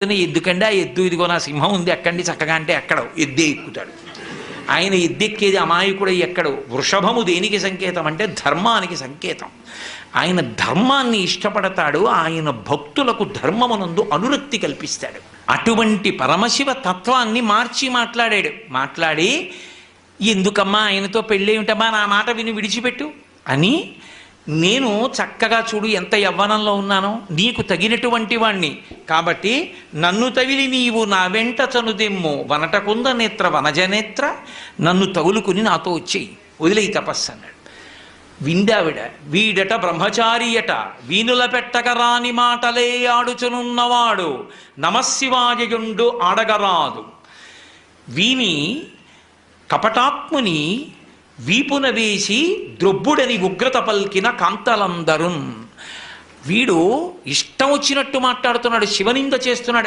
ఎద్దుకండి ఆ ఎద్దు ఇదిగో నా సింహం ఉంది ఎక్కండి చక్కగా అంటే ఎక్కడో ఎద్దే ఎక్కుతాడు. ఆయన ఎద్దెక్కేది అమాయకుడు ఎక్కడు. వృషభము దేనికి సంకేతం అంటే ధర్మానికి సంకేతం. ఆయన ధర్మాన్ని ఇష్టపడతాడు. ఆయన భక్తులకు ధర్మమునందు అనురక్తి కల్పిస్తాడు. అటువంటి పరమశివ తత్వాన్ని మార్చి మాట్లాడి ఎందుకమ్మా ఆయనతో పెళ్ళేమిటమ్మా నా మాట విని విడిచిపెట్టు అని, నేను చక్కగా చూడు ఎంత యవ్వనంలో ఉన్నానో, నీకు తగినటువంటి వాణ్ణి కాబట్టి నన్ను తగిలి నీవు నా వెంట చనుదెమ్ము వనటకుంద నేత్ర వనజనేత్ర, నన్ను తగులుకుని నాతో వచ్చేయి, వదిలేయి తపస్సు అన్నాడు. విందావిడ వీడట బ్రహ్మచారియట వీనుల పెట్టక రాని మాటలే ఆడుచునున్నవాడు నమశివాయయుండు ఆడగరాదు. వీని కపటాత్ముని వీపున వేసి ద్రొబ్బుడని ఉగ్రత పల్కిన కాంతలందరున్. వీడు ఇష్టం వచ్చినట్టు మాట్లాడుతున్నాడు, శివనింద చేస్తున్నాడు.